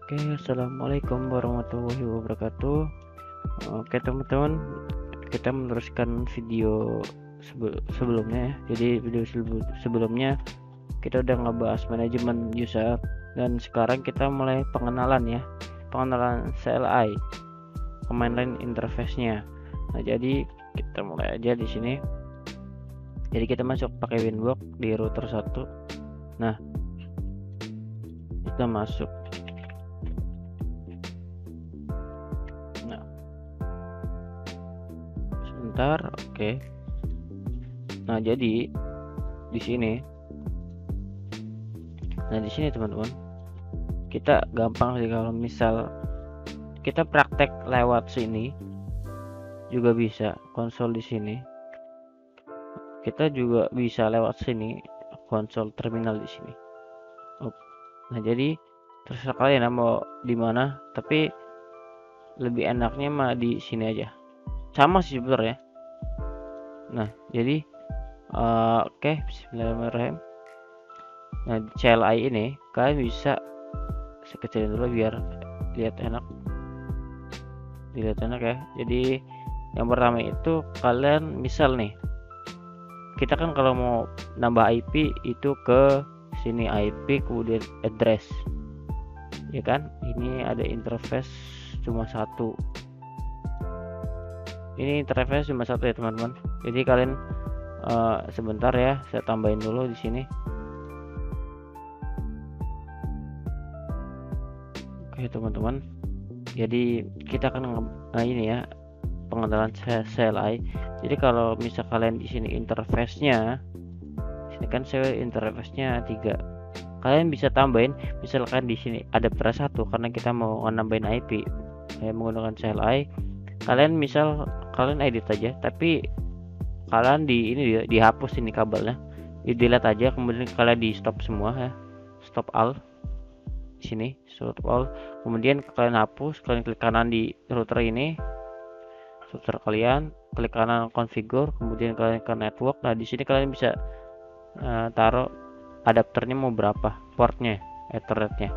Oke, assalamualaikum warahmatullahi wabarakatuh. Oke teman-teman, kita meneruskan video sebelumnya ya. Jadi video sebelumnya kita udah ngebahas manajemen user, dan sekarang kita mulai pengenalan CLI, command line interface-nya. Nah, jadi kita mulai aja di sini. Jadi kita masuk pakai Winbox di router 1. Nah, kita masuk. Nah, sebentar, oke. Nah, jadi di sini. Nah, di sini teman-teman, kita gampang sih kalau misal kita praktek lewat sini juga bisa, konsol di sini. Kita juga bisa lewat sini, konsol terminal di sini. Nah, jadi terserah kalian mau di mana, tapi lebih enaknya mah di sini aja. Sama sih sebenarnya. Nah, jadi oke, bismillahirrahmanirrahim. Nah, di CLI ini kalian bisa sekecilin dulu biar dilihat enak ya. Jadi yang pertama itu kalian misal nih, kita kan kalau mau nambah IP itu ke sini, IP kemudian address, ya kan. Ini ada interface cuma satu. Ini interface cuma satu ya teman-teman. Jadi kalian sebentar ya, saya tambahin dulu di sini. Oke teman-teman, jadi kita akan ini ya, pengenalan CLI. Jadi kalau misal kalian di sini interface-nya, sini kan saya interface-nya 3. Kalian bisa tambahin, misalkan di sini ada per 1 karena kita mau nambahin IP menggunakan CLI. Kalian misal kalian edit aja, tapi kalian dihapus ini kabelnya, di delete aja, kemudian kalian di stop semua ya, stop all di sini, stop all. Kemudian kalian hapus, kalian klik kanan di router ini, router kalian, klik kanan configure, kemudian kalian ke network. Nah, di sini kalian bisa taruh adapternya mau berapa, portnya, ethernetnya.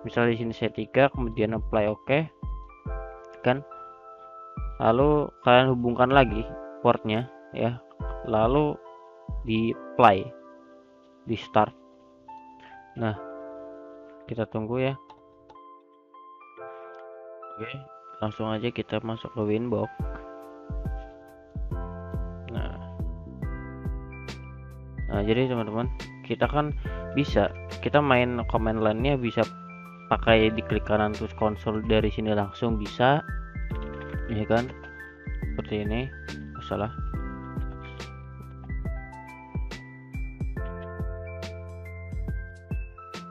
Misalnya di sini saya 3, kemudian apply oke, kan. Lalu kalian hubungkan lagi portnya ya, lalu di play, di start. Nah, kita tunggu ya. Oke, langsung aja kita masuk ke Winbox. Nah, jadi teman-teman, kita kan bisa, kita main command line-nya bisa pakai diklik kanan terus konsol dari sini langsung bisa, ya kan, seperti ini. Salah.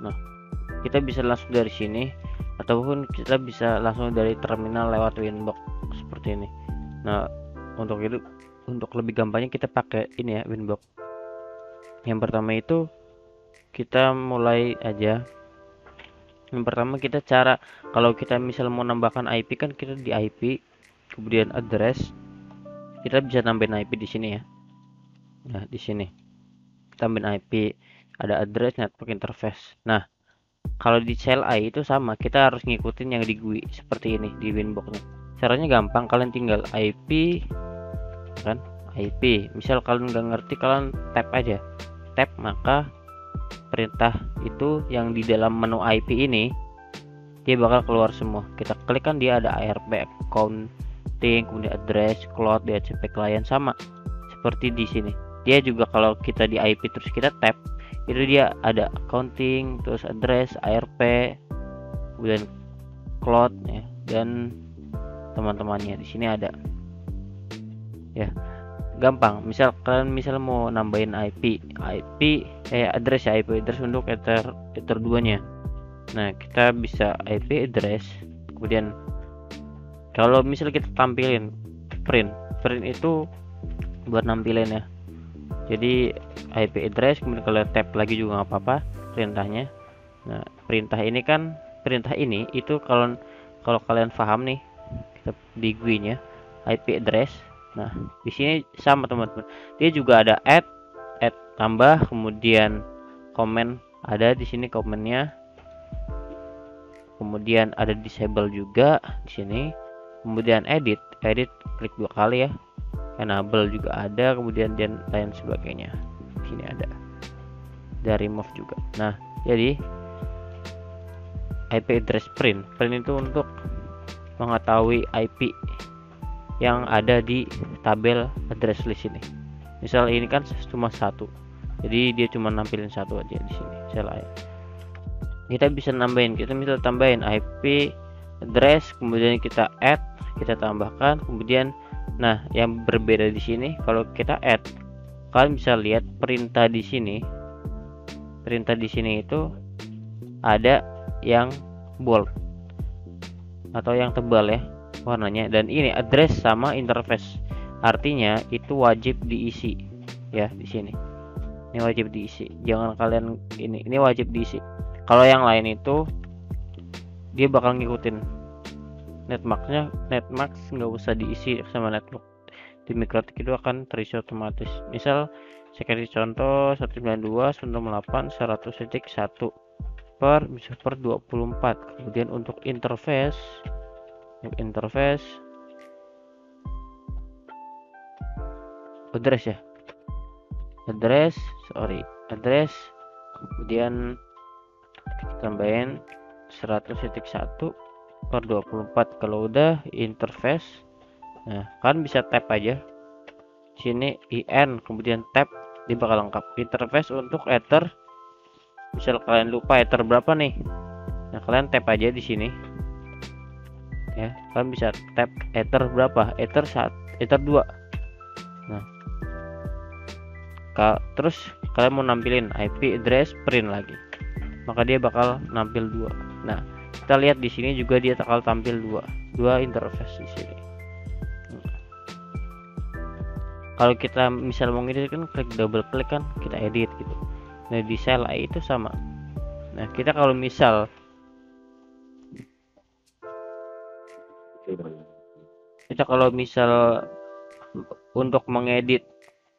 Nah, kita bisa langsung dari sini, ataupun kita bisa langsung dari terminal lewat Winbox seperti ini. Nah, untuk lebih gampangnya kita pakai ini ya, Winbox. Yang pertama itu kita mulai aja. Yang pertama kita kalau kita misal mau nambahkan IP kan kita di IP, kemudian address. Kita bisa nambahin IP di sini ya. Nah, di sini tambahin IP, ada address, network interface. Nah, kalau di CLI itu sama, kita harus ngikutin yang di GUI seperti ini di Winbox-nya. Caranya gampang, kalian tinggal IP kan, IP. Misal kalian nggak ngerti, kalian tap aja. Tap, maka perintah itu yang di dalam menu IP ini dia bakal keluar semua. Kita klik kan dia ada ARP, counting, kemudian address, cloud, DHCP client, sama seperti di sini. Dia juga kalau kita di IP terus kita tap, itu dia ada counting, terus address, ARP, kemudian cloud ya, dan teman-temannya di sini ada. Ya, gampang. Misal kalian mau nambahin IP address ya, IP address untuk ether 2-nya. Nah, kita bisa IP address, kemudian kalau misal kita tampilin print itu buat nampilin ya. Jadi IP address, kemudian kalau tap lagi juga nggak apa-apa perintahnya. Nah, perintah ini itu kalau kalian paham nih, kita di GUI-nya IP address. Nah, di sini sama teman-teman. Dia juga ada add tambah, kemudian comment ada di sini komennya. kemudian ada disable juga di sini, kemudian edit klik 2 kali ya, enable juga ada, kemudian dan lain sebagainya. Di sini ada remove juga. Nah, jadi IP address print itu untuk mengetahui IP yang ada di tabel address list ini. Misal ini kan cuma satu, jadi dia cuma nampilin satu aja di sini. Kita bisa nambahin, kita bisa tambahin IP address, kemudian kita add, kita tambahkan, kemudian nah yang berbeda di sini kalau kita add, kalian bisa lihat perintah di sini. Perintah di sini itu ada yang bold atau yang tebal ya warnanya, dan ini address sama interface, artinya itu wajib diisi ya di sini. Ini wajib diisi, jangan kalian ini wajib diisi. Kalau yang lain itu dia bakal ngikutin netmax nggak usah diisi sama network. Di MikroTik itu akan terisi otomatis. Misal saya kasih contoh 192.168.100.1 per 24. Kemudian untuk interface address ya, address kemudian tambahin 100.1 per 24. Kalau udah interface, nah kan bisa tab aja sini in, kemudian tab, dia bakal lengkap. Interface untuk ether, misal kalian lupa ether berapa nih, nah kalian tab aja di sini ya, kalian bisa tab ether berapa, ether 2. Nah terus kalian mau nampilin IP address print lagi, maka dia bakal nampil 2. Nah kita lihat di sini juga dia bakal tampil dua interface di sini. Kalau kita misal mau edit kan klik double klik kan kita edit gitu. Nah di cell A itu sama. Nah kita kalau misal untuk mengedit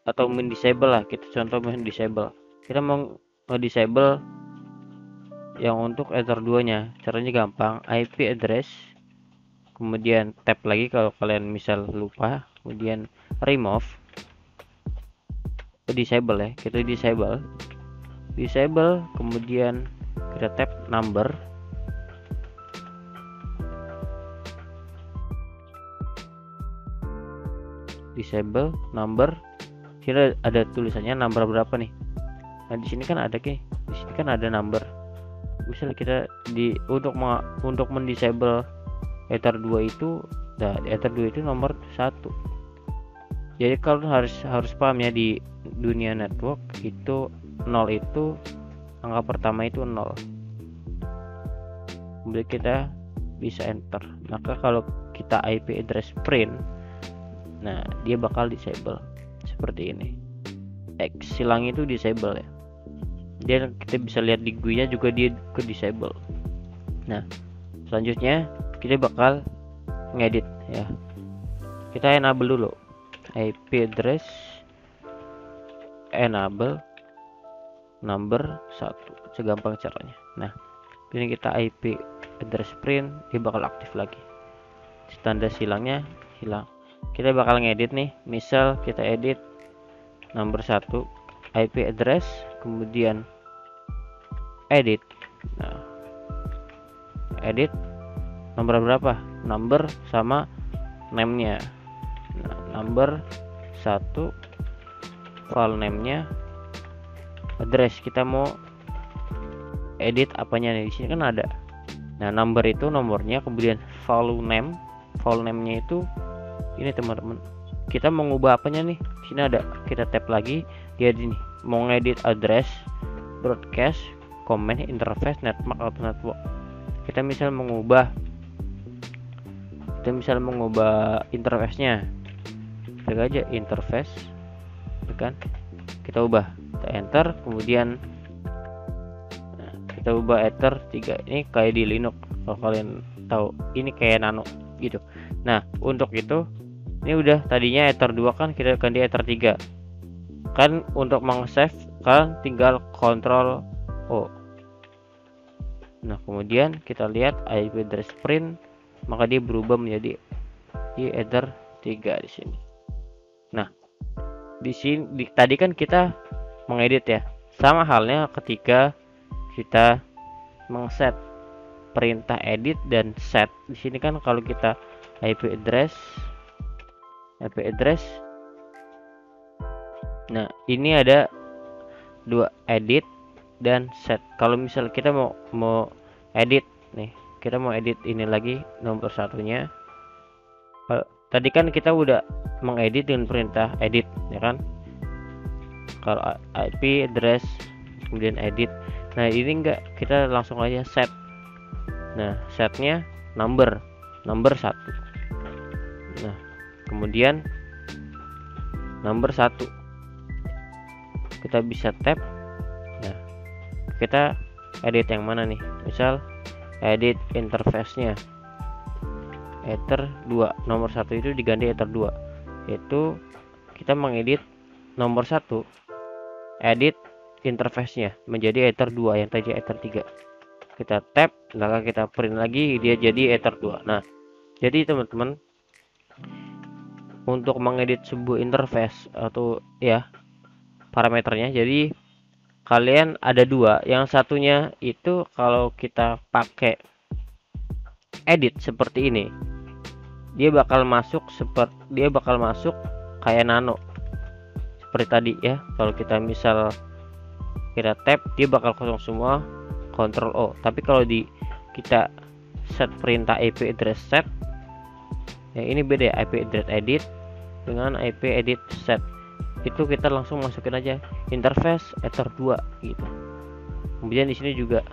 atau mendisable lah, kita contoh mendisable, kita mau disable yang untuk ether 2 nya, caranya gampang, IP address, kemudian tab lagi kalau kalian misal lupa, kemudian remove, disable ya, kita disable, kemudian kita tab number, disable number, kita ada tulisannya number berapa nih. Nah di sini kan ada di sini kan ada number. Misalnya kita untuk mendisable ether 2 itu, nah ether 2 itu nomor 1. Jadi kalian harus paham ya, di dunia network itu 0 itu angka pertama itu 0. Kemudian kita bisa enter. Maka kalau kita IP address print, nah dia bakal disable seperti ini. X silang itu disable ya. Dia kita bisa lihat di GUI-nya juga dia ke disable. Nah selanjutnya kita bakal ngedit ya. Kita enable dulu IP address, enable number 1, segampang caranya. Nah ini kita IP address print, dia bakal aktif lagi, tanda silangnya hilang. Kita bakal ngedit nih, misal kita edit number 1 IP address, kemudian edit. Nah edit nomor berapa, number sama name nya. Nah, number 1 file name nya, address kita mau edit apanya nih, di sini kan ada. Nah number itu nomornya, kemudian file name nya itu ini teman-teman, kita mau ngubah apanya nih, sini ada, kita tap lagi, dia di nih mau ngedit address, broadcast, comment, interface, netmax atau network. Kita misal mengubah interface nya, klik aja interface kan, kita ubah, kita enter, kemudian kita ubah ether 3. Ini kayak di Linux kalau kalian tahu, ini kayak nano gitu. Nah untuk itu ini udah tadinya ether 2 kan, kita ganti ether 3 kan. Untuk meng-save kan tinggal Ctrl O. Nah, kemudian kita lihat IP address print, maka dia berubah menjadi header 3 di sini. Nah, di sini tadi kan kita mengedit ya. Sama halnya ketika kita mengset perintah edit dan set. Di sini kan kalau kita IP address. Nah, ini ada dua, edit dan set. Kalau misal kita mau edit nih, kita mau edit ini lagi nomor satunya. Tadi kan kita udah mengedit dengan perintah edit, ya kan? Kalau IP address kemudian edit. Nah, ini enggak, kita langsung aja set. Nah, setnya number 1. Nah, kemudian number 1 kita bisa tab. Nah, kita edit yang mana nih? Misal edit interface-nya Ether 2, nomor 1 itu diganti Ether 2, yaitu kita mengedit nomor 1, edit interface-nya menjadi Ether 2 yang tadi Ether 3. Kita tab, maka kita print lagi, dia jadi Ether 2. Nah, jadi teman-teman, untuk mengedit sebuah interface atau ya parameternya, jadi kalian ada dua. Yang satunya itu kalau kita pakai edit seperti ini, dia bakal masuk kayak nano seperti tadi ya. Kalau kita misal kita tab, dia bakal kosong semua, Ctrl O. Tapi kalau kita set perintah IP address set, ya ini beda, IP address edit dengan IP edit set. Itu kita langsung masukin aja interface Ether 2 gitu. Kemudian di sini juga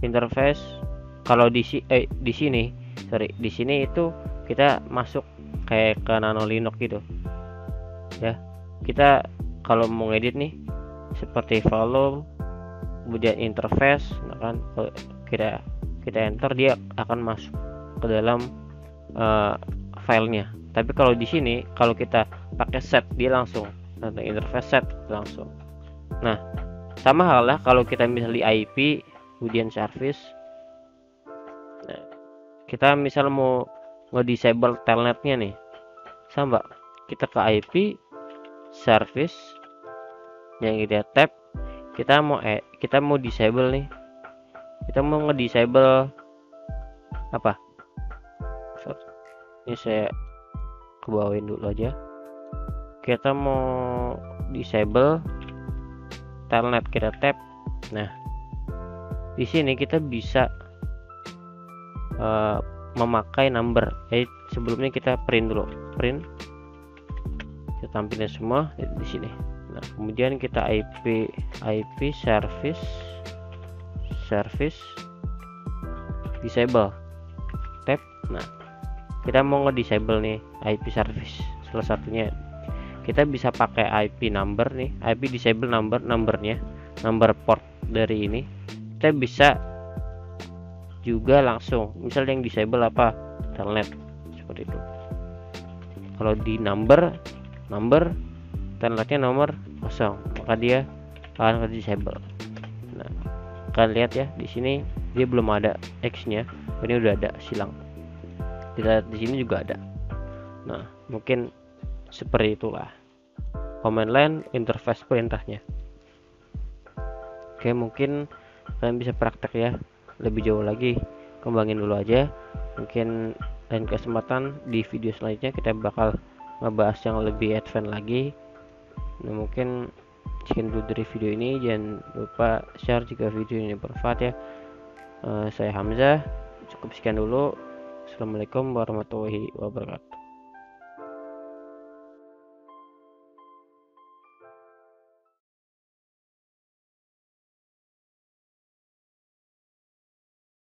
interface, kalau di sini itu kita masuk kayak ke Nano Linux gitu ya. Kita kalau mau ngedit nih seperti volume, kemudian interface, nah kan kita enter, dia akan masuk ke dalam filenya. Tapi kalau di sini kalau kita pakai set, dia langsung interface set langsung. Nah, sama halnya kalau kita misalnya IP kemudian service. Nah, kita misal mau nge-disable telnetnya nih, sama kita ke IP service yang kita tab, kita mau disable nih, kita mau nge-disable apa, ini saya kebawain dulu aja. Kita mau disable telnet, kita tab. Nah, di sini kita bisa memakai number. Sebelumnya kita print dulu, kita tampilin semua di sini. Nah, kemudian kita IP service disable tab. Nah, kita mau nge-disable nih IP service, salah satunya kita bisa pakai IP number nih, IP disable numbernya, number port dari ini. Kita bisa juga langsung misal yang disable apa, telnet seperti itu. Kalau di number telnetnya nomor 0, maka dia akan disable. Nah, kalian lihat ya, di sini dia belum ada X nya, ini udah ada silang. Kita di sini juga ada. Nah, mungkin seperti itulah command line interface perintahnya. Oke, mungkin kalian bisa praktek ya lebih jauh lagi, kembangin dulu aja. Mungkin lain kesempatan di video selanjutnya kita bakal ngebahas yang lebih advance lagi. Nah, mungkin sekian dulu dari video ini. Jangan lupa share jika video ini bermanfaat ya. Saya Hamzah, cukup sekian dulu. Assalamualaikum warahmatullahi wabarakatuh.